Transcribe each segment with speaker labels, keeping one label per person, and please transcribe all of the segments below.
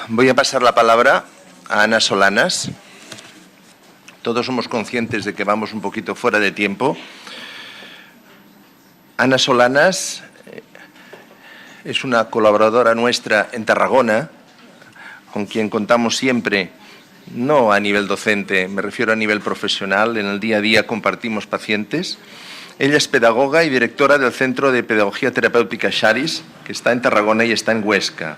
Speaker 1: Voy a pasar la palabra a Ana Solanas. Todos somos conscientes de que vamos un poquito fuera de tiempo. Ana Solanas es una colaboradora nuestra en Tarragona, con quien contamos siempre, no a nivel docente, me refiero a nivel profesional, en el día a día compartimos pacientes. Ella es pedagoga y directora del Centro de Pedagogía Terapéutica Xaris, que está en Tarragona y está en Huesca.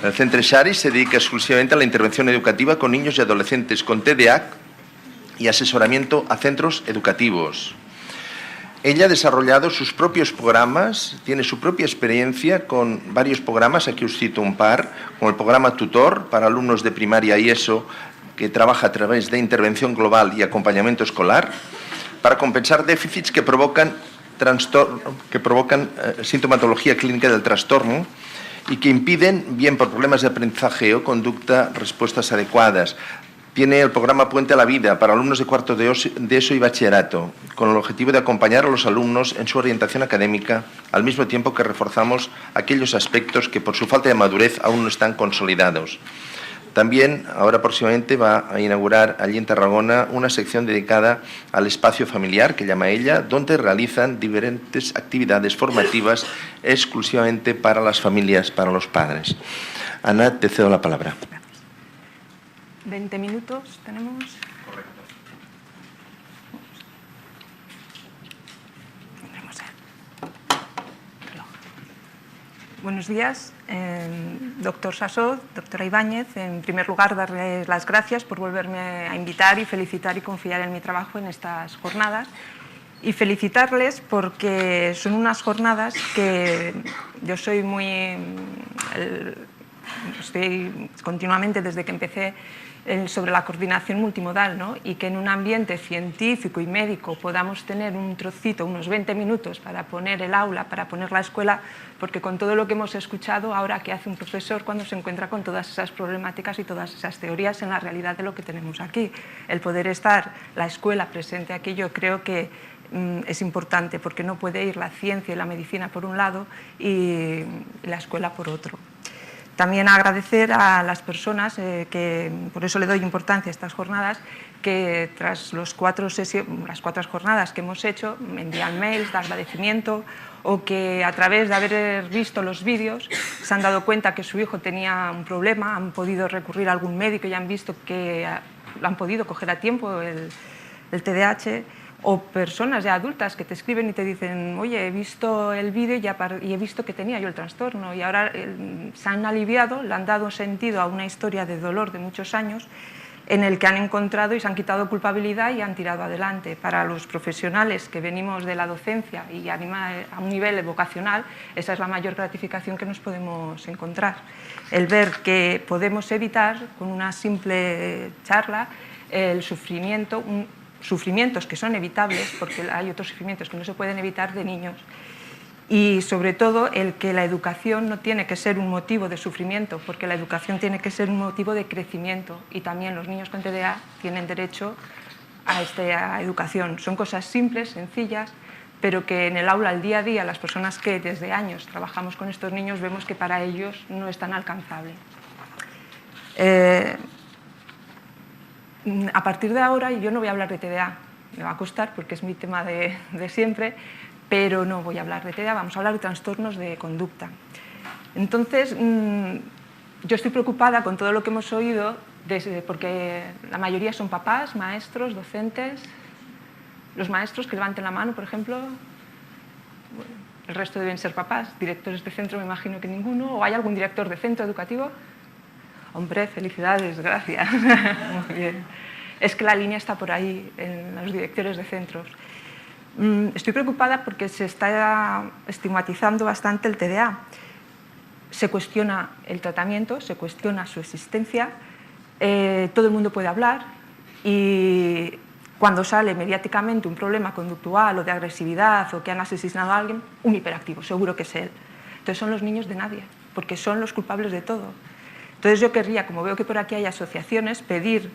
Speaker 1: El Centro Xaris se dedica exclusivamente a la intervención educativa con niños y adolescentes con TDAH y asesoramiento a centros educativos. Ella ha desarrollado sus propios programas, tiene su propia experiencia con varios programas, aquí os cito un par, como el programa Tutor para alumnos de primaria y ESO, que trabaja a través de intervención global y acompañamiento escolar, para compensar déficits que provocan sintomatología clínica del trastorno y que impiden, bien por problemas de aprendizaje o conducta, respuestas adecuadas. Tiene el programa Puente a la Vida para alumnos de cuarto de ESO y bachillerato, con el objetivo de acompañar a los alumnos en su orientación académica, al mismo tiempo que reforzamos aquellos aspectos que por su falta de madurez aún no están consolidados. También, ahora próximamente, va a inaugurar allí en Tarragona una sección dedicada al espacio familiar, que llama ella, donde realizan diferentes actividades formativas exclusivamente para las familias, para los padres. Ana, te cedo la palabra.
Speaker 2: 20 minutos tenemos.
Speaker 1: Correcto.
Speaker 2: Buenos días, doctor Sasó, doctora Ibáñez. En primer lugar, darles las gracias por volverme a invitar y felicitar y confiar en mi trabajo en estas jornadas. Y felicitarles porque son unas jornadas que yo soy estoy continuamente desde que empecé sobre la coordinación multimodal, ¿no? Y que en un ambiente científico y médico podamos tener un trocito, unos 20 minutos para poner el aula, para poner la escuela, porque con todo lo que hemos escuchado, ahora, ¿qué hace un profesor cuando se encuentra con todas esas problemáticas y todas esas teorías en la realidad de lo que tenemos aquí? El poder estar, la escuela presente aquí, yo creo que es importante, porque no puede ir la ciencia y la medicina por un lado y la escuela por otro. También agradecer a las personas, que por eso le doy importancia a estas jornadas, que tras las cuatro jornadas que hemos hecho me envían mails de agradecimiento, o que a través de haber visto los vídeos se han dado cuenta que su hijo tenía un problema, han podido recurrir a algún médico y han visto que lo han podido coger a tiempo el TDAH. O personas ya adultas que te escriben y te dicen, oye, he visto el vídeo y he visto que tenía yo el trastorno, y ahora se han aliviado, le han dado sentido a una historia de dolor de muchos años en el que han encontrado y se han quitado culpabilidad y han tirado adelante. Para los profesionales que venimos de la docencia y a un nivel vocacional, esa es la mayor gratificación que nos podemos encontrar. El ver que podemos evitar con una simple charla el sufrimiento, sufrimientos que son evitables, porque hay otros sufrimientos que no se pueden evitar de niños, y sobre todo el que la educación no tiene que ser un motivo de sufrimiento, porque la educación tiene que ser un motivo de crecimiento, y también los niños con TDA tienen derecho a esta educación. Son cosas simples, sencillas, pero que en el aula, al día a día, las personas que desde años trabajamos con estos niños vemos que para ellos no es tan alcanzable. A partir de ahora, yo no voy a hablar de TDA, me va a costar porque es mi tema de siempre, pero no voy a hablar de TDA, vamos a hablar de trastornos de conducta. Entonces, yo estoy preocupada con todo lo que hemos oído, porque la mayoría son papás, maestros, docentes. Los maestros, que levanten la mano, por ejemplo. Bueno, el resto deben ser papás. Directores de centro, me imagino que ninguno. ¿O hay algún director de centro educativo? Hombre, felicidades, gracias. Muy bien. Es que la línea está por ahí, en los directores de centros. Estoy preocupada porque se está estigmatizando bastante el TDA. Se cuestiona el tratamiento, se cuestiona su existencia, todo el mundo puede hablar, y cuando sale mediáticamente un problema conductual o de agresividad o que han asesinado a alguien, un hiperactivo, seguro que es él. Entonces son los niños de nadie, porque son los culpables de todo. Entonces yo querría, como veo que por aquí hay asociaciones, pedir,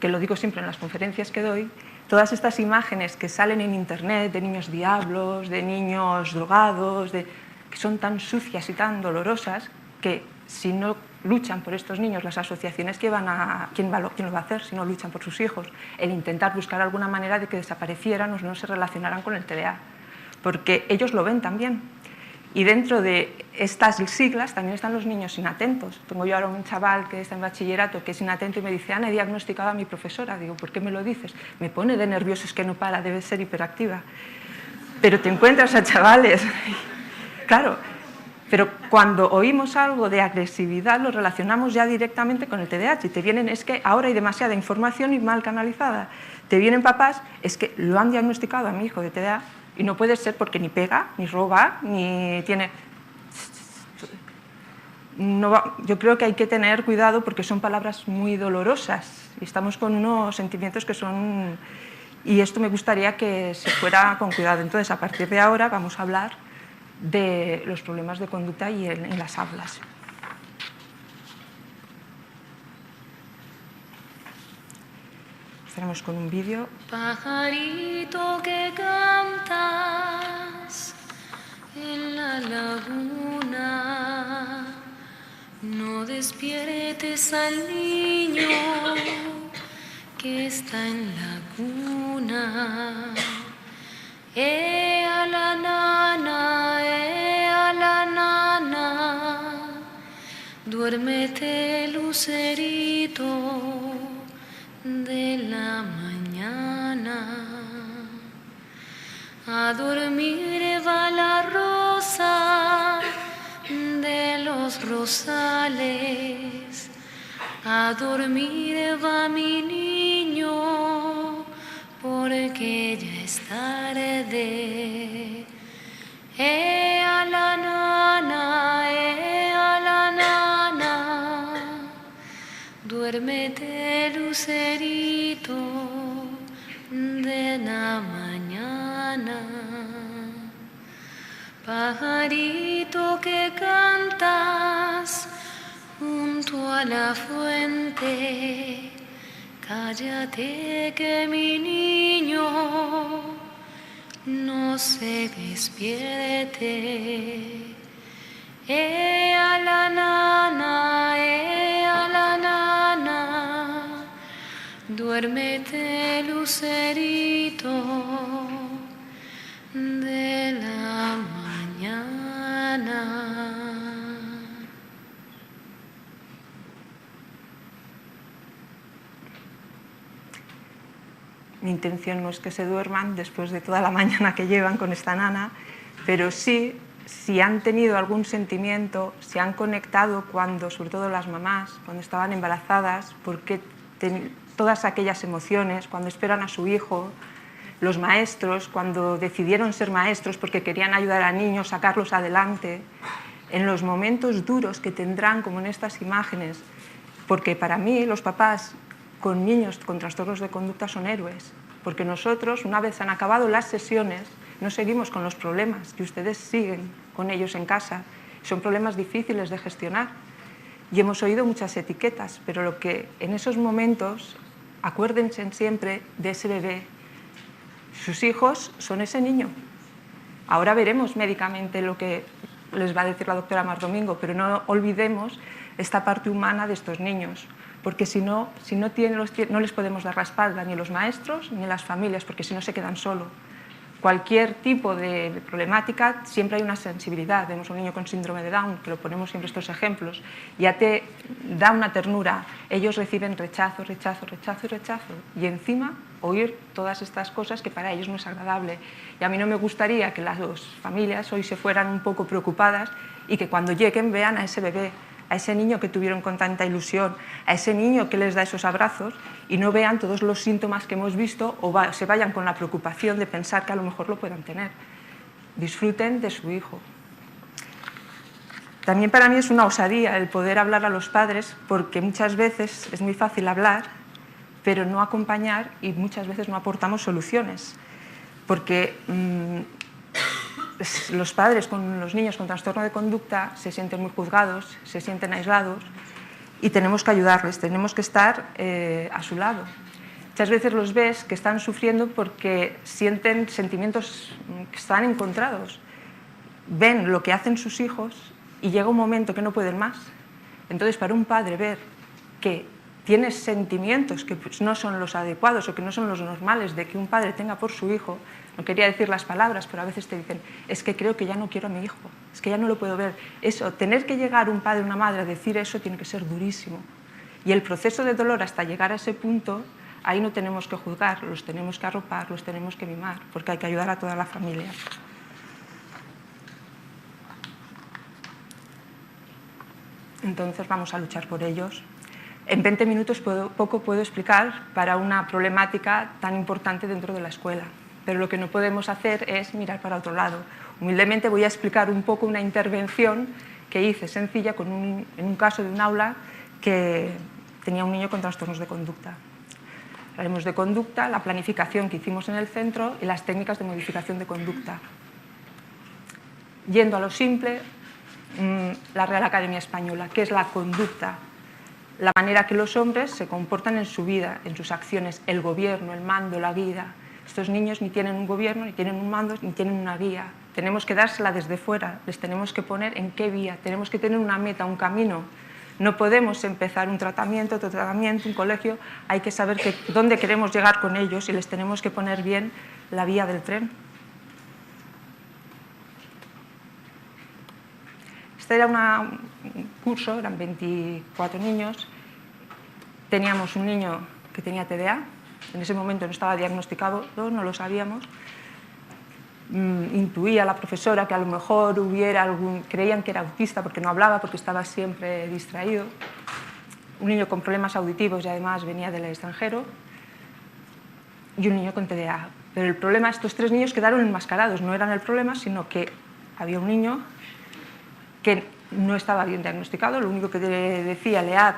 Speaker 2: que lo digo siempre en las conferencias que doy, todas estas imágenes que salen en internet de niños diablos, de niños drogados, que son tan sucias y tan dolorosas, que si no luchan por estos niños, las asociaciones ¿quién lo va a hacer si no luchan por sus hijos? El intentar buscar alguna manera de que desaparecieran o no se relacionaran con el TDA, porque ellos lo ven también. Y dentro de estas siglas también están los niños inatentos. Tengo yo ahora un chaval que está en bachillerato que es inatento y me dice: Ana, he diagnosticado a mi profesora. Digo: ¿por qué me lo dices? Me pone de nervioso, es que no para, debe ser hiperactiva. Pero te encuentras a chavales, claro, pero cuando oímos algo de agresividad lo relacionamos ya directamente con el TDAH y te vienen, es que ahora hay demasiada información y mal canalizada. Te vienen papás, es que lo han diagnosticado a mi hijo de TDA y no puede ser porque ni pega, ni roba, ni tiene... yo creo que hay que tener cuidado porque son palabras muy dolorosas y estamos con unos sentimientos que son... Y esto me gustaría que se fuera con cuidado. Entonces, a partir de ahora vamos a hablar de los problemas de conducta y en las aulas. Estaremos con un vídeo.
Speaker 3: Pajarito que cantas en la laguna, no despiertes al niño que está en la cuna. A la nana, duérmete, lucerito de la mañana. A dormir va la rosa de los rosales, a dormir va mi niño, porque ya es tarde. A la nana, duérmete, lucerito de la mañana. Pajarito que cantas junto a la fuente, cállate que mi niño no se despierte. A la nana, duérmete, lucerito de la mañana.
Speaker 2: Mi intención no es que se duerman después de toda la mañana que llevan con esta nana, pero sí, si han tenido algún sentimiento, si han conectado cuando, sobre todo las mamás, cuando estaban embarazadas, porque todas aquellas emociones, cuando esperan a su hijo, los maestros, cuando decidieron ser maestros porque querían ayudar a niños, sacarlos adelante, en los momentos duros que tendrán, como en estas imágenes, porque para mí los papás con niños con trastornos de conducta son héroes, porque nosotros, una vez han acabado las sesiones, no seguimos con los problemas y ustedes siguen con ellos en casa. Son problemas difíciles de gestionar y hemos oído muchas etiquetas, pero lo que en esos momentos, acuérdense siempre de ese bebé. Sus hijos son ese niño. Ahora veremos médicamente lo que les va a decir la doctora Mar Domingo, pero no olvidemos esta parte humana de estos niños, porque si no les podemos dar la espalda ni los maestros ni las familias, porque si no se quedan solos. Cualquier tipo de problemática, siempre hay una sensibilidad. Vemos a un niño con síndrome de Down, que lo ponemos siempre estos ejemplos, ya te da una ternura. Ellos reciben rechazo, rechazo, rechazo y rechazo. Y encima oír todas estas cosas que para ellos no es agradable. Y a mí no me gustaría que las familias hoy se fueran un poco preocupadas y que cuando lleguen vean a ese bebé, a ese niño que tuvieron con tanta ilusión, a ese niño que les da esos abrazos y no vean todos los síntomas que hemos visto o se vayan con la preocupación de pensar que a lo mejor lo puedan tener. Disfruten de su hijo. También para mí es una osadía el poder hablar a los padres, porque muchas veces es muy fácil hablar, pero no acompañar, y muchas veces no aportamos soluciones, porque los padres con los niños con trastorno de conducta se sienten muy juzgados, se sienten aislados y tenemos que ayudarles, tenemos que estar a su lado. Muchas veces los ves que están sufriendo porque sienten sentimientos que están encontrados. Ven lo que hacen sus hijos y llega un momento que no pueden más. Entonces, para un padre ver que tienes sentimientos que pues, no son los adecuados o que no son los normales de que un padre tenga por su hijo, no quería decir las palabras, pero a veces te dicen, es que creo que ya no quiero a mi hijo, es que ya no lo puedo ver. Eso, tener que llegar un padre o una madre a decir eso tiene que ser durísimo. Y el proceso de dolor hasta llegar a ese punto, ahí no tenemos que juzgar, los tenemos que arropar, los tenemos que mimar, porque hay que ayudar a toda la familia. Entonces vamos a luchar por ellos. En 20 minutos poco puedo explicar para una problemática tan importante dentro de la escuela, pero lo que no podemos hacer es mirar para otro lado. Humildemente voy a explicar un poco una intervención que hice sencilla en un caso de un aula que tenía un niño con trastornos de conducta. Hablaremos de conducta, la planificación que hicimos en el centro y las técnicas de modificación de conducta. Yendo a lo simple, la Real Academia Española, ¿qué es la conducta? La manera que los hombres se comportan en su vida, en sus acciones, el gobierno, el mando, la guía. Estos niños ni tienen un gobierno, ni tienen un mando, ni tienen una guía. Tenemos que dársela desde fuera, les tenemos que poner en qué vía, tenemos que tener una meta, un camino. No podemos empezar un tratamiento, otro tratamiento, un colegio, hay que saber dónde queremos llegar con ellos y les tenemos que poner bien la vía del tren. Este era un curso, eran 24 niños. Teníamos un niño que tenía TDA, en ese momento no estaba diagnosticado, no lo sabíamos. Intuía la profesora que a lo mejor creían que era autista porque no hablaba, porque estaba siempre distraído. Un niño con problemas auditivos y además venía del extranjero. Y un niño con TDA. Pero el problema, estos 3 niños quedaron enmascarados, no eran el problema, sino que había un niño que no estaba bien diagnosticado, lo único que decía LEAD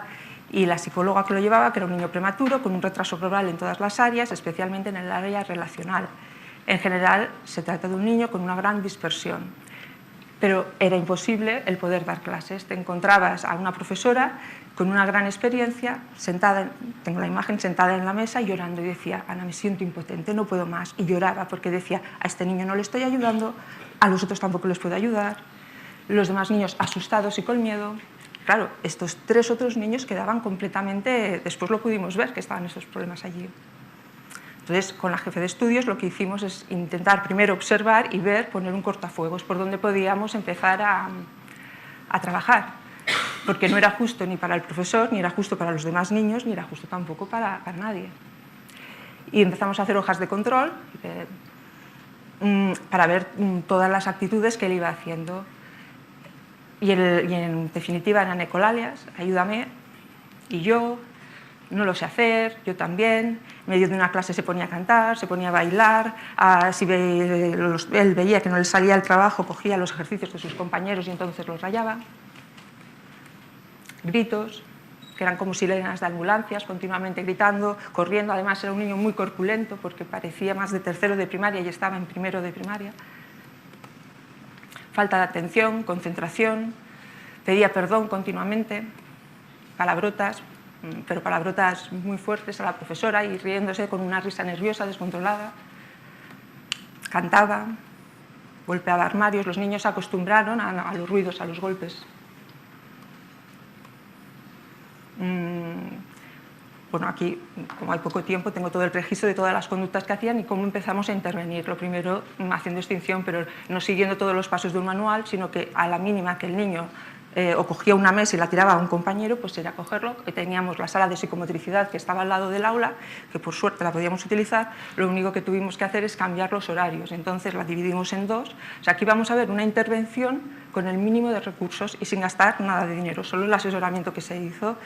Speaker 2: y la psicóloga que lo llevaba, que era un niño prematuro, con un retraso global en todas las áreas, especialmente en el área relacional. En general, se trata de un niño con una gran dispersión, pero era imposible el poder dar clases. Te encontrabas a una profesora con una gran experiencia, tengo la imagen, sentada en la mesa llorando y decía, Ana, me siento impotente, no puedo más. Y lloraba porque decía, a este niño no le estoy ayudando, a los otros tampoco les puedo ayudar. Los demás niños asustados y con miedo. Claro, estos 3 otros niños quedaban completamente, después lo pudimos ver, que estaban esos problemas allí. Entonces, con la jefe de estudios lo que hicimos es intentar primero observar y ver, poner un cortafuegos por donde podíamos empezar a trabajar, porque no era justo ni para el profesor, ni era justo para los demás niños, ni era justo tampoco para nadie. Y empezamos a hacer hojas de control para ver todas las actitudes que él iba haciendo. Y en definitiva eran ecolalias, ayúdame, y yo, no lo sé hacer, yo también. En medio de una clase se ponía a cantar, se ponía a bailar, si él veía que no le salía el trabajo, cogía los ejercicios de sus compañeros y entonces los rayaba. Gritos, que eran como sirenas de ambulancias, continuamente gritando, corriendo. Además era un niño muy corpulento porque parecía más de tercero de primaria y estaba en primero de primaria. Falta de atención, concentración, pedía perdón continuamente, palabrotas, pero palabrotas muy fuertes a la profesora y riéndose con una risa nerviosa, descontrolada. Cantaba, golpeaba armarios, los niños se acostumbraron a los ruidos, a los golpes. Bueno, aquí, como hay poco tiempo, tengo todo el registro de todas las conductas que hacían y cómo empezamos a intervenir. Lo primero, haciendo extinción, pero no siguiendo todos los pasos de un manual, sino que a la mínima que el niño o cogía una mesa y la tiraba a un compañero, pues era cogerlo. Teníamos la sala de psicomotricidad que estaba al lado del aula, que por suerte la podíamos utilizar. Lo único que tuvimos que hacer es cambiar los horarios. Entonces la dividimos en 2. O sea, aquí vamos a ver una intervención con el mínimo de recursos y sin gastar nada de dinero, solo el asesoramiento que se hizo.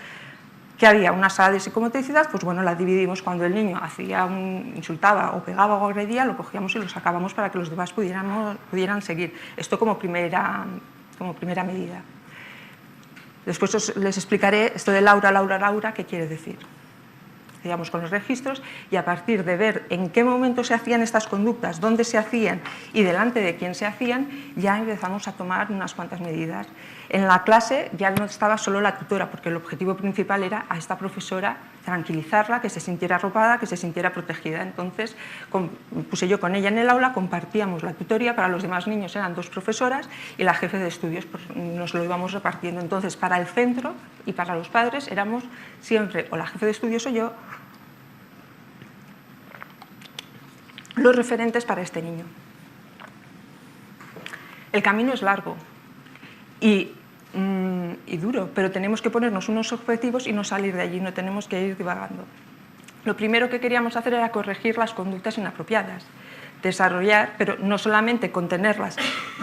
Speaker 2: Que había una sala de psicomotricidad, pues bueno, la dividimos. Cuando el niño insultaba o pegaba o agredía, lo cogíamos y lo sacábamos para que los demás pudieran seguir. Esto como primera medida. Después les explicaré esto de Laura, qué quiere decir. Hacíamos con los registros y a partir de ver en qué momento se hacían estas conductas, dónde se hacían y delante de quién se hacían, ya empezamos a tomar unas cuantas medidas. En la clase ya no estaba solo la tutora, porque el objetivo principal era a esta profesora tranquilizarla, que se sintiera arropada, que se sintiera protegida. Entonces, puse yo con ella en el aula, compartíamos la tutoría, para los demás niños eran 2 profesoras y la jefe de estudios, pues, nos lo íbamos repartiendo. Entonces, para el centro y para los padres éramos siempre o la jefe de estudios o yo los referentes para este niño. El camino es largo y duro, pero tenemos que ponernos unos objetivos y no salir de allí, no tenemos que ir divagando. Lo primero que queríamos hacer era corregir las conductas inapropiadas, desarrollar, pero no solamente contenerlas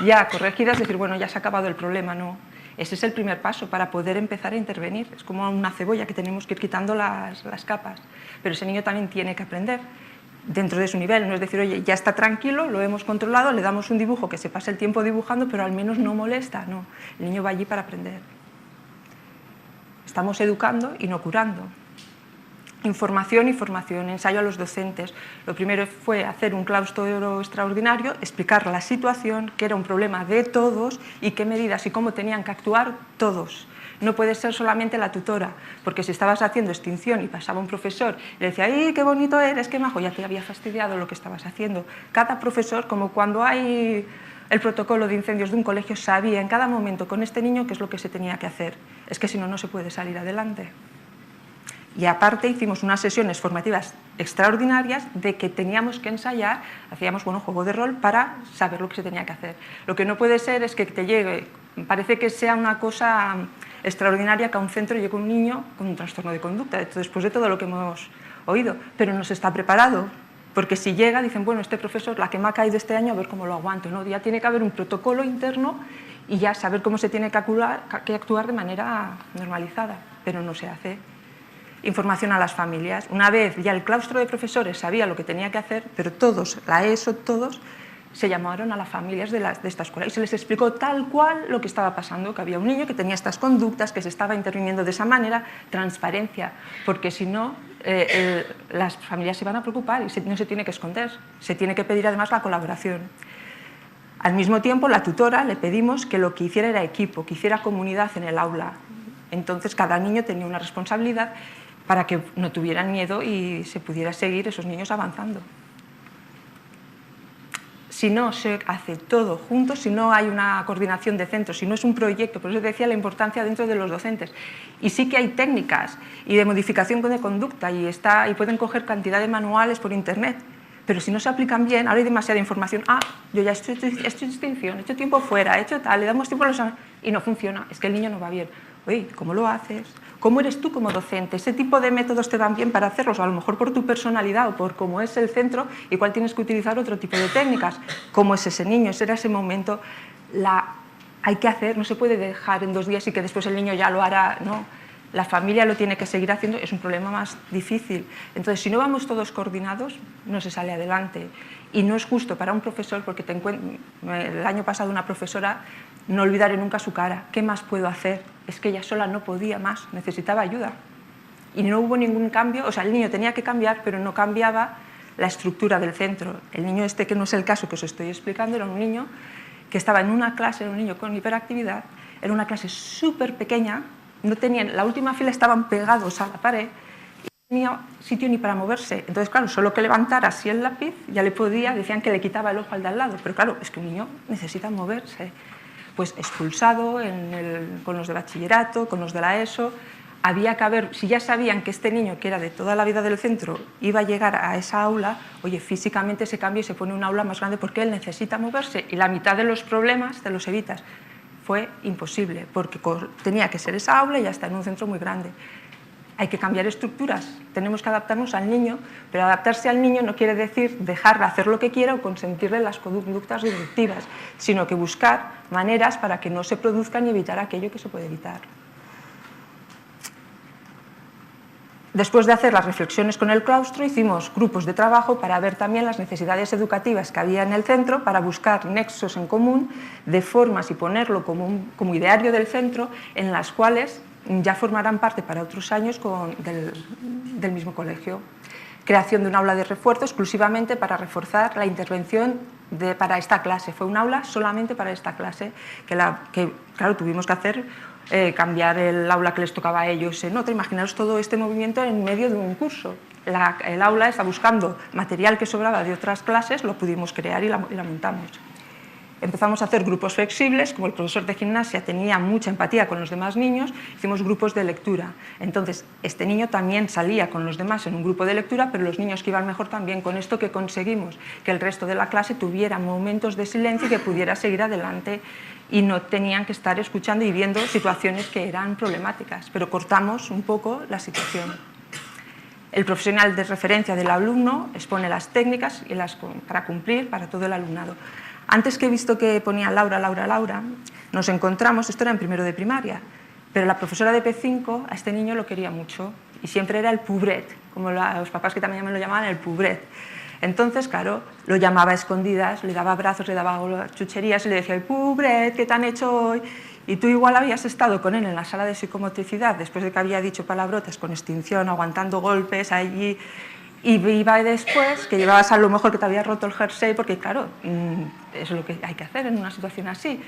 Speaker 2: ya corregidas, decir, bueno, ya se ha acabado el problema, no. Ese es el primer paso para poder empezar a intervenir. Es como una cebolla que tenemos que ir quitando las capas, pero ese niño también tiene que aprender dentro de su nivel, no es decir, oye, ya está tranquilo, lo hemos controlado, le damos un dibujo que se pase el tiempo dibujando, pero al menos no molesta, no. El niño va allí para aprender. Estamos educando y no curando. Información y formación, ensayo a los docentes. Lo primero fue hacer un claustro extraordinario, explicar la situación, que era un problema de todos y qué medidas y cómo tenían que actuar todos. No puede ser solamente la tutora, porque si estabas haciendo extinción y pasaba un profesor y le decía, ¡ay, qué bonito eres, qué majo!, ya te había fastidiado lo que estabas haciendo. Cada profesor, como cuando hay el protocolo de incendios de un colegio, sabía en cada momento con este niño qué es lo que se tenía que hacer. Es que si no, no se puede salir adelante. Y aparte hicimos unas sesiones formativas extraordinarias de que teníamos que ensayar, hacíamos juego de rol para saber lo que se tenía que hacer. Lo que no puede ser es que te llegue, parece que sea una cosa extraordinaria que a un centro llegue un niño con un trastorno de conducta, después de todo lo que hemos oído, pero no se está preparado, porque si llega dicen, bueno, este profesor, la que me ha caído este año, a ver cómo lo aguanto, ¿no? Ya tiene que haber un protocolo interno y ya saber cómo se tiene que actuar de manera normalizada, pero no se hace. Información a las familias. Una vez ya el claustro de profesores sabía lo que tenía que hacer, pero todos, la ESO, todos, se llamaron a las familias de esta escuela y se les explicó tal cual lo que estaba pasando, que había un niño que tenía estas conductas, que se estaba interviniendo de esa manera, transparencia, porque si no, las familias se van a preocupar y no se tiene que esconder, se tiene que pedir además la colaboración. Al mismo tiempo, la tutora le pedimos que lo que hiciera era equipo, que hiciera comunidad en el aula. Entonces, cada niño tenía una responsabilidad para que no tuvieran miedo y se pudiera seguir esos niños avanzando. Si no se hace todo junto, si no hay una coordinación de centros, si no es un proyecto, por eso decía la importancia dentro de los docentes. Y sí que hay técnicas y de modificación de conducta y pueden coger cantidad de manuales por internet, pero si no se aplican bien, ahora hay demasiada información. Ah, yo ya he hecho extinción, he hecho tiempo fuera, he hecho tal, le damos tiempo a los... y no funciona, es que el niño no va bien. Oye, ¿cómo lo haces? ¿Cómo eres tú como docente? ¿Ese tipo de métodos te van bien para hacerlos? O a lo mejor por tu personalidad o por cómo es el centro, igual tienes que utilizar otro tipo de técnicas. ¿Cómo es ese niño? Ese era ese momento. Hay que hacer, no se puede dejar en 2 días y que después el niño ya lo hará. No, la familia lo tiene que seguir haciendo, es un problema más difícil. Entonces, si no vamos todos coordinados, no se sale adelante. Y no es justo para un profesor, porque el año pasado una profesora, no olvidaré nunca su cara. ¿Qué más puedo hacer? Es que ella sola no podía más, necesitaba ayuda. Y no hubo ningún cambio, o sea, el niño tenía que cambiar, pero no cambiaba la estructura del centro. El niño este, que no es el caso que os estoy explicando, era un niño que estaba en una clase, era un niño con hiperactividad, era una clase súper pequeña, la última fila estaban pegados a la pared, y no tenía sitio ni para moverse. Entonces, claro, solo que levantara así el lápiz, ya decían que le quitaba el ojo al de al lado, pero claro, es que un niño necesita moverse. Pues expulsado con los de bachillerato, con los de la ESO, había que haber, si ya sabían que este niño, que era de toda la vida del centro, iba a llegar a esa aula, oye, físicamente se cambia y se pone un aula más grande porque él necesita moverse y la mitad de los problemas te los evitas. Fue imposible, porque tenía que ser esa aula y ya está en un centro muy grande. Hay que cambiar estructuras, tenemos que adaptarnos al niño, pero adaptarse al niño no quiere decir dejarle hacer lo que quiera o consentirle las conductas disruptivas, sino que buscar maneras para que no se produzcan y evitar aquello que se puede evitar. Después de hacer las reflexiones con el claustro, hicimos grupos de trabajo para ver también las necesidades educativas que había en el centro, para buscar nexos en común de formas y ponerlo como ideario del centro, en las cuales ya formarán parte para otros años del mismo colegio. creación de un aula de refuerzo exclusivamente para reforzar la intervención para esta clase. Fue un aula solamente para esta clase, que claro, tuvimos que hacer, cambiar el aula que les tocaba a ellos en otra. Imaginaros todo este movimiento en medio de un curso. El aula está buscando material que sobraba de otras clases, lo pudimos crear y la montamos. Empezamos a hacer grupos flexibles, como el profesor de gimnasia tenía mucha empatía con los demás niños, hicimos grupos de lectura. Entonces, este niño también salía con los demás en un grupo de lectura, pero los niños que iban mejor también. Con esto que conseguimos que el resto de la clase tuviera momentos de silencio y que pudiera seguir adelante y no tenían que estar escuchando y viendo situaciones que eran problemáticas, pero cortamos un poco la situación. El profesional de referencia del alumno expone las técnicas para cumplir para todo el alumnado. Antes que he visto que ponía Laura, Laura, Laura, nos encontramos, esto era en primero de primaria, pero la profesora de P5 a este niño lo quería mucho y siempre era el pubret, como los papás que también me lo llamaban el pubret. Entonces, claro, lo llamaba a escondidas, le daba abrazos, le daba chucherías y le decía, pubret, ¿qué te han hecho hoy? Y tú igual habías estado con él en la sala de psicomotricidad, después de que había dicho palabrotas con extinción, aguantando golpes allí, y iba después, que llevabas a lo mejor que te había roto el jersey, porque claro, es lo que hay que hacer en una situación así.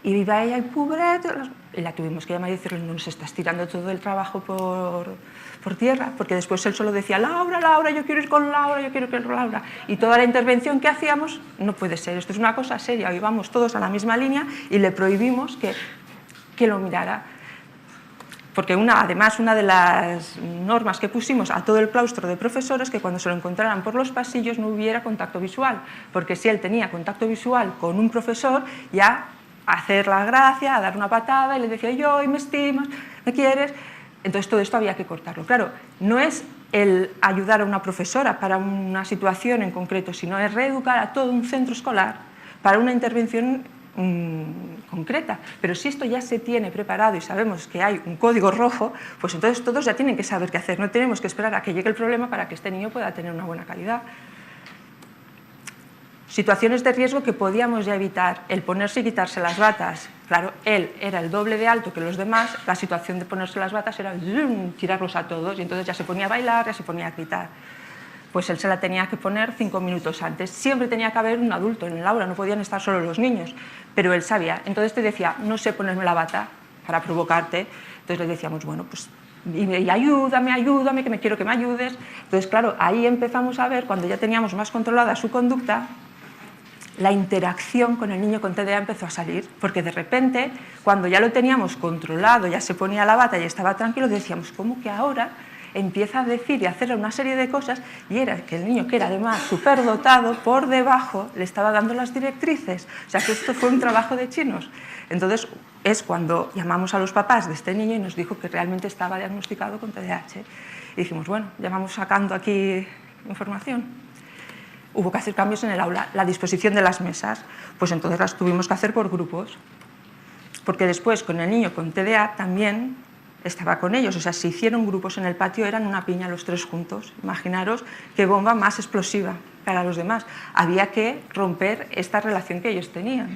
Speaker 2: Y iba ella, el pubret, y la tuvimos que llamar y decirle, no nos estás tirando todo el trabajo por tierra, porque después él solo decía, Laura, Laura, yo quiero ir con Laura, yo quiero ir con Laura. Y toda la intervención que hacíamos, no puede ser, esto es una cosa seria, íbamos todos a la misma línea y le prohibimos que lo mirara. Porque además una de las normas que pusimos a todo el claustro de profesores es que cuando se lo encontraran por los pasillos no hubiera contacto visual, porque si él tenía contacto visual con un profesor, ya a hacer la gracia, a dar una patada y le decía yo, y me estimas, me quieres, entonces todo esto había que cortarlo. Claro, no es el ayudar a una profesora para una situación en concreto, sino es reeducar a todo un centro escolar para una intervención concreta, pero si esto ya se tiene preparado y sabemos que hay un código rojo, pues entonces todos ya tienen que saber qué hacer, no tenemos que esperar a que llegue el problema para que este niño pueda tener una buena calidad. Situaciones de riesgo que podíamos ya evitar, el ponerse y quitarse las batas. Claro, él era el doble de alto que los demás, la situación de ponerse las batas era tirarlos a todos y entonces ya se ponía a bailar, ya se ponía a gritar. Pues él se la tenía que poner 5 minutos antes. Siempre tenía que haber un adulto en el aula, no podían estar solo los niños, pero él sabía. Entonces te decía, no sé ponerme la bata para provocarte. Entonces le decíamos, bueno, pues y ayúdame, ayúdame, que me quiero que me ayudes. Entonces, claro, ahí empezamos a ver, cuando ya teníamos más controlada su conducta, la interacción con el niño con TDA empezó a salir, porque de repente, cuando ya lo teníamos controlado, ya se ponía la bata y estaba tranquilo, decíamos, ¿cómo que ahora empieza a decir y a hacer una serie de cosas? Y era que el niño, que era además superdotado, por debajo le estaba dando las directrices. O sea que esto fue un trabajo de chinos. Entonces es cuando llamamos a los papás de este niño y nos dijo que realmente estaba diagnosticado con TDAH. Y dijimos, bueno, ya vamos sacando aquí información. Hubo que hacer cambios en el aula. La disposición de las mesas, pues entonces las tuvimos que hacer por grupos. Porque después con el niño con TDA también estaba con ellos, o sea, se hicieron grupos en el patio, eran una piña los tres juntos. Imaginaros qué bomba más explosiva para los demás. Había que romper esta relación que ellos tenían.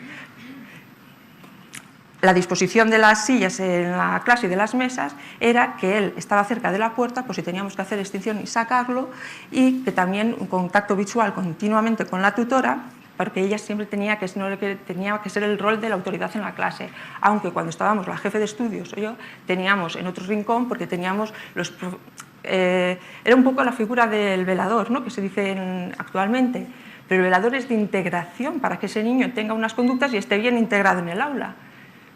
Speaker 2: La disposición de las sillas en la clase y de las mesas era que él estaba cerca de la puerta, pues si teníamos que hacer extinción y sacarlo, y que también un contacto visual continuamente con la tutora, porque ella siempre tenía que ser el rol de la autoridad en la clase, aunque cuando estábamos la jefe de estudios o yo, teníamos en otro rincón, porque teníamos era un poco la figura del velador, ¿no?, que se dice actualmente, pero el velador es de integración para que ese niño tenga unas conductas y esté bien integrado en el aula,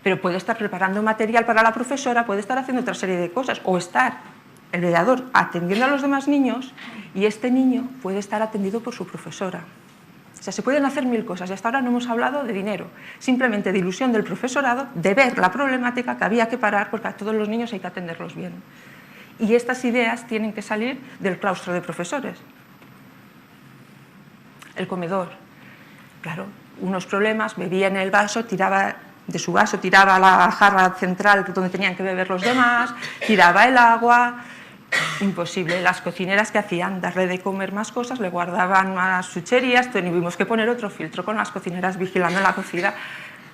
Speaker 2: pero puede estar preparando material para la profesora, puede estar haciendo otra serie de cosas, o estar el velador atendiendo a los demás niños y este niño puede estar atendido por su profesora. O sea, se pueden hacer 1000 cosas y hasta ahora no hemos hablado de dinero, simplemente de ilusión del profesorado, de ver la problemática que había que parar porque a todos los niños hay que atenderlos bien. Y estas ideas tienen que salir del claustro de profesores. El comedor, claro, unos problemas, bebía en el vaso, tiraba de su vaso, tiraba a la jarra central donde tenían que beber los demás, tiraba el agua. Imposible. Las cocineras que hacían, darle de comer más cosas, le guardaban más chucherías, tuvimos que poner otro filtro con las cocineras vigilando en la cocina.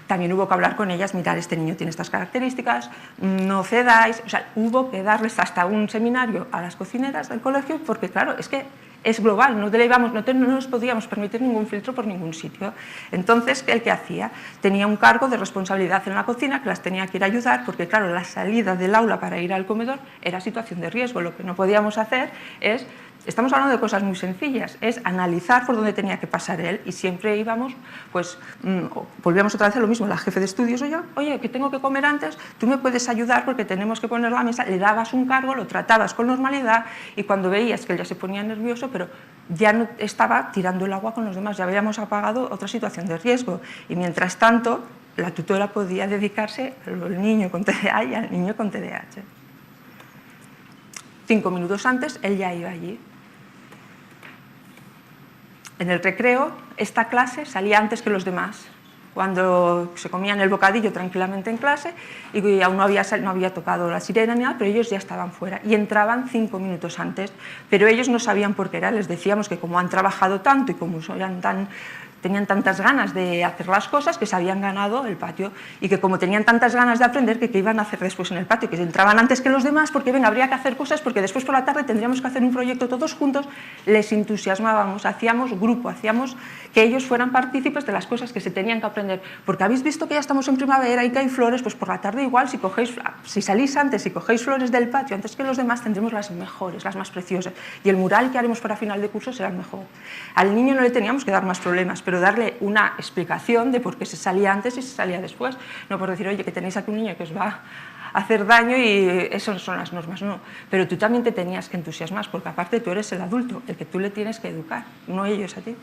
Speaker 2: También hubo que hablar con ellas, mirad, este niño tiene estas características, no cedáis, o sea, hubo que darles hasta un seminario a las cocineras del colegio, porque claro, es que es global, no nos podíamos permitir ningún filtro por ningún sitio. Entonces, ¿el que hacía? Tenía un cargo de responsabilidad en la cocina que las tenía que ir a ayudar, porque claro, la salida del aula para ir al comedor era situación de riesgo. Lo que no podíamos hacer es, estamos hablando de cosas muy sencillas, es analizar por dónde tenía que pasar él, y siempre íbamos, pues, volvíamos otra vez a lo mismo, la jefe de estudios o yo, oye, que tengo que comer antes, tú me puedes ayudar porque tenemos que poner la mesa, le dabas un cargo, lo tratabas con normalidad, y cuando veías que él ya se ponía nervioso, pero ya no estaba tirando el agua con los demás, ya habíamos apagado otra situación de riesgo, y mientras tanto, la tutora podía dedicarse al niño con TDA y al niño con TDAH. 5 minutos antes, él ya iba allí. En el recreo, esta clase salía antes que los demás, cuando se comían el bocadillo tranquilamente en clase y aún no había tocado la sirena ni nada, pero ellos ya estaban fuera y entraban 5 minutos antes, pero ellos no sabían por qué era. Les decíamos que como han trabajado tanto y como tenían tantas ganas de hacer las cosas, que se habían ganado el patio, y que como tenían tantas ganas de aprender, que qué iban a hacer después en el patio, que entraban antes que los demás, porque venga, habría que hacer cosas, porque después por la tarde tendríamos que hacer un proyecto todos juntos. Les entusiasmábamos, hacíamos grupo, hacíamos que ellos fueran partícipes de las cosas que se tenían que aprender, porque habéis visto que ya estamos en primavera y que hay flores, pues por la tarde igual, si salís antes y cogéis flores del patio antes que los demás, tendremos las mejores, las más preciosas, y el mural que haremos para final de curso será el mejor. Al niño no le teníamos que dar más problemas, pero darle una explicación de por qué se salía antes y se salía después, no por decir, oye, que tenéis aquí un niño que os va a hacer daño y esas son las normas, no, pero tú también te tenías que entusiasmar, porque aparte tú eres el adulto, el que tú le tienes que educar, no ellos a ti.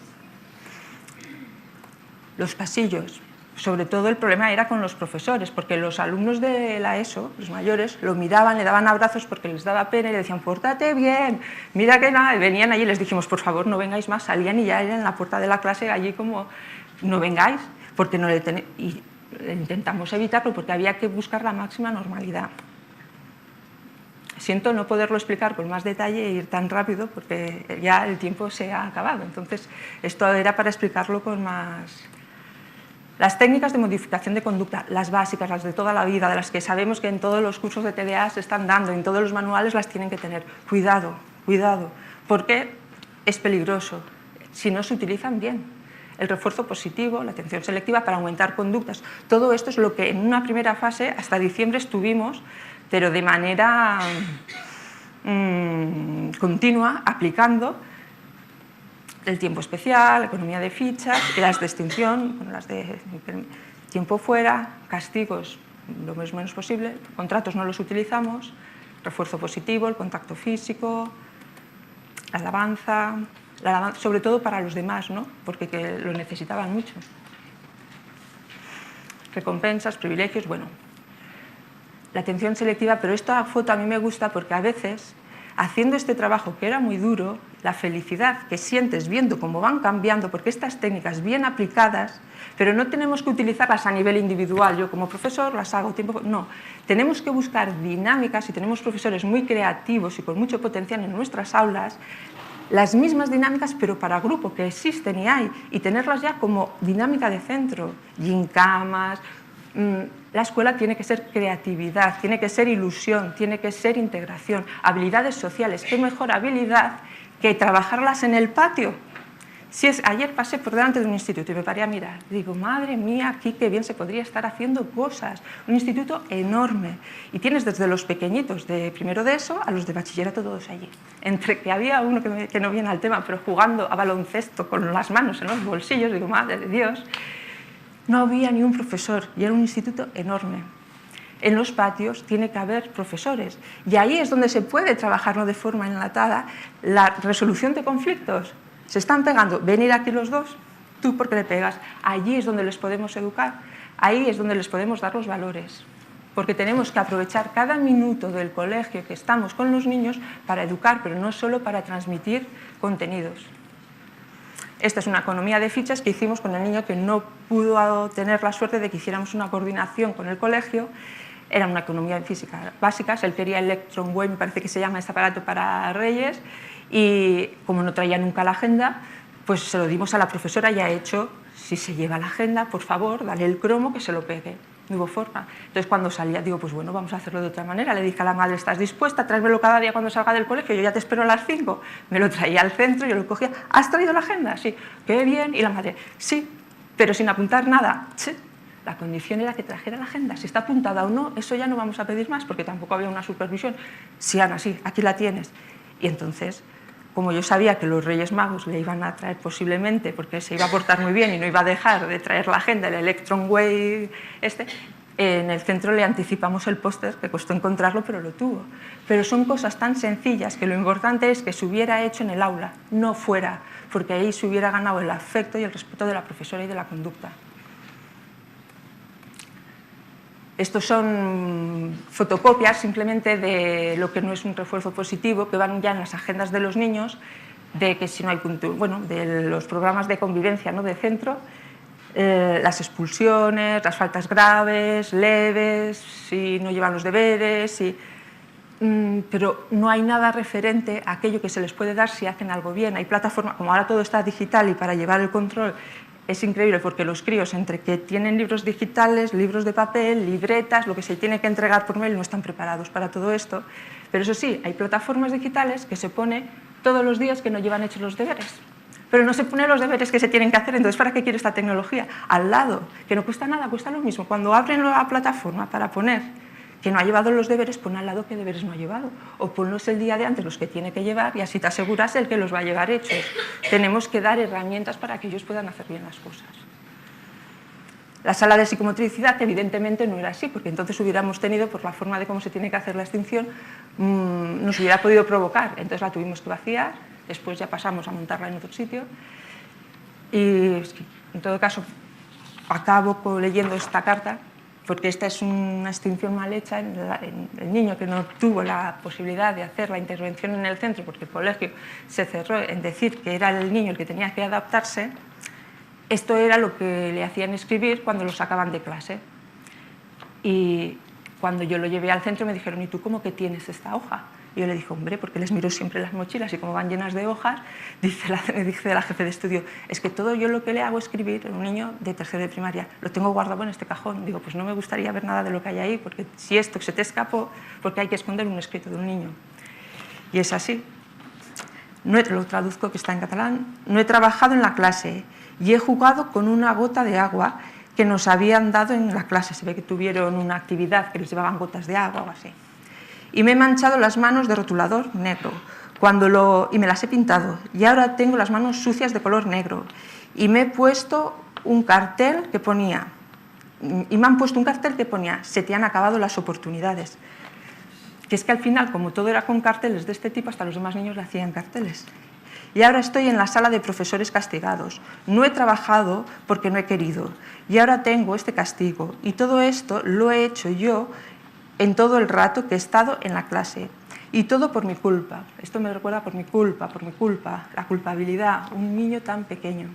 Speaker 2: Los pasillos, sobre todo el problema era con los profesores, porque los alumnos de la ESO, los mayores, lo miraban, le daban abrazos porque les daba pena y le decían, pórtate bien, mira que nada, y venían allí y les dijimos, por favor, no vengáis más, salían y ya eran en la puerta de la clase allí como, no vengáis, porque no y intentamos evitarlo porque había que buscar la máxima normalidad. Siento no poderlo explicar con más detalle e ir tan rápido porque ya el tiempo se ha acabado, entonces esto era para explicarlo con más... Las técnicas de modificación de conducta, las básicas, las de toda la vida, de las que sabemos que en todos los cursos de TDA se están dando, en todos los manuales las tienen que tener. Cuidado, cuidado, porque es peligroso si no se utilizan bien. El refuerzo positivo, la atención selectiva para aumentar conductas. Todo esto es lo que en una primera fase, hasta diciembre, estuvimos, pero de manera continua, aplicando el tiempo especial, la economía de fichas y las de extinción, bueno, las de tiempo fuera, castigos lo menos posible, contratos no los utilizamos, refuerzo positivo, el contacto físico, la alabanza, sobre todo para los demás, ¿no? Porque que lo necesitaban mucho. Recompensas, privilegios, bueno, la atención selectiva, pero esta foto a mí me gusta porque a veces, haciendo este trabajo que era muy duro, la felicidad que sientes viendo cómo van cambiando, porque estas técnicas bien aplicadas, pero no tenemos que utilizarlas a nivel individual, yo como profesor las hago tiempo, no, tenemos que buscar dinámicas y tenemos profesores muy creativos y con mucho potencial en nuestras aulas, las mismas dinámicas pero para grupo que existen y hay, y tenerlas ya como dinámica de centro, gincamas. La escuela tiene que ser creatividad, tiene que ser ilusión, tiene que ser integración, habilidades sociales. ¿Qué mejor habilidad que trabajarlas en el patio? Ayer pasé por delante de un instituto y me paré a mirar. Digo, madre mía, aquí qué bien se podría estar haciendo cosas. Un instituto enorme. Y tienes desde los pequeñitos de primero de ESO a los de bachillerato todos allí. Entre que había uno que no viene al tema, pero jugando a baloncesto con las manos en los bolsillos, digo, madre de Dios. No había ni un profesor y era un instituto enorme. En los patios tiene que haber profesores y ahí es donde se puede trabajar no de forma enlatada la resolución de conflictos. Se están pegando, venir aquí los dos, tú porque le pegas. Allí es donde les podemos educar, ahí es donde les podemos dar los valores. Porque tenemos que aprovechar cada minuto del colegio que estamos con los niños para educar, pero no solo para transmitir contenidos. Esta es una economía de fichas que hicimos con el niño que no pudo tener la suerte de que hiciéramos una coordinación con el colegio. Era una economía de física básica, él quería Electron Way, me parece que se llama este aparato para Reyes, y como no traía nunca la agenda, pues se lo dimos a la profesora y ha hecho si se lleva la agenda, por favor, dale el cromo que se lo pegue. No hubo forma. Entonces, cuando salía, digo, pues bueno, vamos a hacerlo de otra manera. Le dije a la madre, ¿estás dispuesta? Tráemelo cada día cuando salga del colegio, yo ya te espero a las 5. Me lo traía al centro, yo lo cogía. ¿Has traído la agenda? Sí. Qué bien. Y la madre, sí, pero sin apuntar nada. Sí. La condición era que trajera la agenda. Si está apuntada o no, eso ya no vamos a pedir más, porque tampoco había una supervisión. Sí, Ana, sí, aquí la tienes. Y entonces, como yo sabía que los Reyes Magos le iban a traer posiblemente, porque se iba a portar muy bien y no iba a dejar de traer la agenda, el Electron Way en el centro le anticipamos el póster, que costó encontrarlo, pero lo tuvo. Pero son cosas tan sencillas que lo importante es que se hubiera hecho en el aula, no fuera, porque ahí se hubiera ganado el afecto y el respeto de la profesora y de la conducta. Estos son fotocopias simplemente de lo que no es un refuerzo positivo, que van ya en las agendas de los niños, de que si no hay bueno, de los programas de convivencia, ¿no?, de centro, las expulsiones, las faltas graves, leves, si no llevan los deberes, pero no hay nada referente a aquello que se les puede dar si hacen algo bien. Hay plataformas, como ahora todo está digital y para llevar el control es increíble porque los críos, entre que tienen libros digitales, libros de papel, libretas, lo que se tiene que entregar por mail, no están preparados para todo esto. Pero eso sí, hay plataformas digitales que se pone todos los días que no llevan hechos los deberes. Pero no se pone los deberes que se tienen que hacer, entonces ¿para qué quiere esta tecnología? Al lado, que no cuesta nada, cuesta lo mismo. Cuando abren la plataforma para poner que no ha llevado los deberes, pon al lado qué deberes no ha llevado. O ponlos el día de antes los que tiene que llevar y así te aseguras el que los va a llevar hechos. Tenemos que dar herramientas para que ellos puedan hacer bien las cosas. La sala de psicomotricidad evidentemente no era así, porque entonces hubiéramos tenido, por la forma de cómo se tiene que hacer la extinción, nos hubiera podido provocar. Entonces la tuvimos que vaciar, después ya pasamos a montarla en otro sitio. Y en todo caso, acabo leyendo esta carta, porque esta es una extinción mal hecha en el niño que no tuvo la posibilidad de hacer la intervención en el centro, porque el colegio se cerró en decir que era el niño el que tenía que adaptarse. Esto era lo que le hacían escribir cuando lo sacaban de clase. Y cuando yo lo llevé al centro me dijeron, ¿y tú cómo que tienes esta hoja? Y yo le dije, hombre, porque les miro siempre las mochilas y como van llenas de hojas, me dice la jefe de estudio, es que todo yo lo que le hago escribir a un niño de tercero de primaria, lo tengo guardado en este cajón. Digo, pues no me gustaría ver nada de lo que hay ahí, porque si esto se te escapó, porque hay que esconder un escrito de un niño. Y es así. No lo traduzco, que está en catalán. No he trabajado en la clase y he jugado con una gota de agua que nos habían dado en la clase. Se ve que tuvieron una actividad que les llevaban gotas de agua o así. Y me he manchado las manos de rotulador negro y me las he pintado. Y ahora tengo las manos sucias de color negro. Y me he puesto un cartel que ponía, se te han acabado las oportunidades. Que es que al final, como todo era con carteles de este tipo, hasta los demás niños le hacían carteles. Y ahora estoy en la sala de profesores castigados. No he trabajado porque no he querido. Y ahora tengo este castigo. Y todo esto lo he hecho yo en todo el rato que he estado en la clase. Y todo por mi culpa. Esto me recuerda por mi culpa, la culpabilidad, un niño tan pequeño.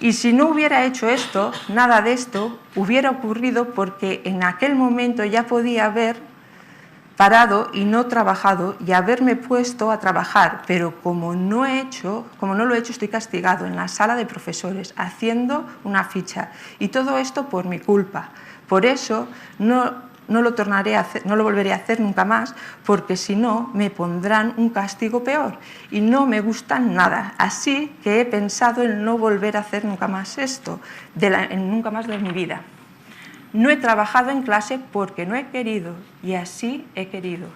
Speaker 2: Y si no hubiera hecho esto, nada de esto hubiera ocurrido porque en aquel momento ya podía haber parado y no trabajado y haberme puesto a trabajar, pero como no lo he hecho, estoy castigado en la sala de profesores haciendo una ficha. Y todo esto por mi culpa. Por eso no lo volveré a hacer nunca más, porque si no me pondrán un castigo peor y no me gustan nada. Así que he pensado en no volver a hacer nunca más esto, nunca más de mi vida. No he trabajado en clase porque no he querido y así he querido.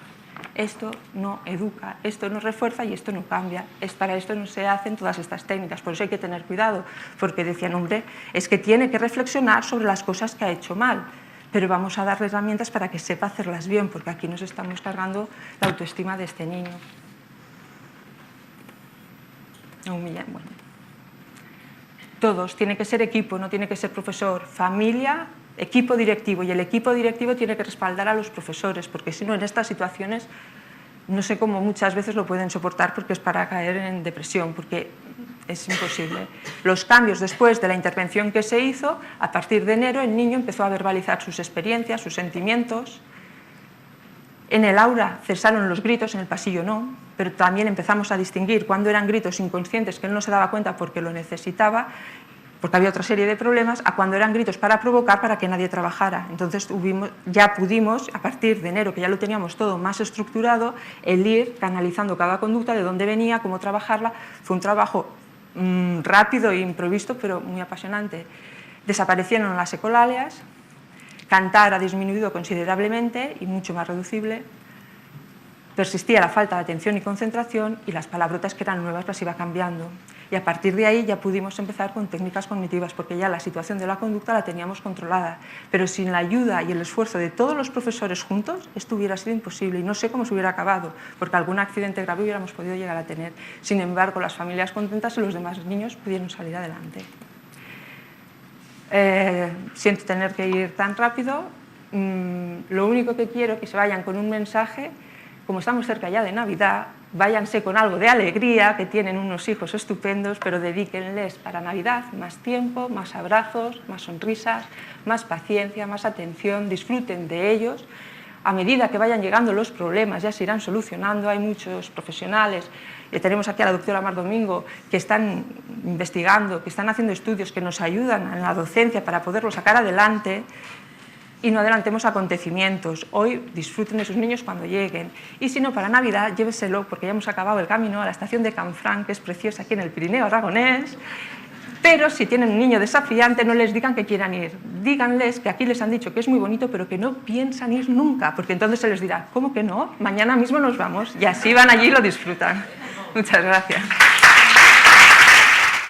Speaker 2: Esto no educa, esto no refuerza y esto no cambia. Para esto no se hacen todas estas técnicas, por eso hay que tener cuidado, porque decían, hombre, es que tiene que reflexionar sobre las cosas que ha hecho mal, pero vamos a darle herramientas para que sepa hacerlas bien, porque aquí nos estamos cargando la autoestima de este niño. Bueno. Todos, tiene que ser equipo, no tiene que ser profesor, familia, equipo directivo, y el equipo directivo tiene que respaldar a los profesores, porque si no, en estas situaciones, no sé cómo muchas veces lo pueden soportar, porque es para caer en depresión, porque es imposible. Los cambios después de la intervención que se hizo, a partir de enero el niño empezó a verbalizar sus experiencias, sus sentimientos. En el aula cesaron los gritos, en el pasillo no, pero también empezamos a distinguir cuándo eran gritos inconscientes que él no se daba cuenta porque lo necesitaba, porque había otra serie de problemas, a cuando eran gritos para provocar para que nadie trabajara. Entonces ya pudimos, a partir de enero, que ya lo teníamos todo más estructurado, el ir canalizando cada conducta, de dónde venía, cómo trabajarla. Fue un trabajo rápido e improvisto, pero muy apasionante. Desaparecieron las ecolalias, cantar ha disminuido considerablemente y mucho más reducible. Persistía la falta de atención y concentración y las palabrotas que eran nuevas las iba cambiando. Y a partir de ahí ya pudimos empezar con técnicas cognitivas, porque ya la situación de la conducta la teníamos controlada. Pero sin la ayuda y el esfuerzo de todos los profesores juntos, esto hubiera sido imposible y no sé cómo se hubiera acabado, porque algún accidente grave hubiéramos podido llegar a tener. Sin embargo, las familias contentas y los demás niños pudieron salir adelante. Siento tener que ir tan rápido. Lo único que quiero es que se vayan con un mensaje. Como estamos cerca ya de Navidad, váyanse con algo de alegría, que tienen unos hijos estupendos, pero dedíquenles para Navidad más tiempo, más abrazos, más sonrisas, más paciencia, más atención, disfruten de ellos. A medida que vayan llegando los problemas ya se irán solucionando. Hay muchos profesionales, tenemos aquí a la doctora Mar Domingo, que están investigando, que están haciendo estudios que nos ayudan en la docencia para poderlo sacar adelante. Y no adelantemos acontecimientos. Hoy disfruten de sus niños cuando lleguen. Y si no, para Navidad, lléveselo, porque ya hemos acabado el camino a la estación de Canfranc, que es preciosa aquí en el Pirineo aragonés. Pero si tienen un niño desafiante, no les digan que quieran ir. Díganles que aquí les han dicho que es muy bonito, pero que no piensan ir nunca, porque entonces se les dirá, ¿cómo que no? Mañana mismo nos vamos. Y así van allí y lo disfrutan. Muchas gracias.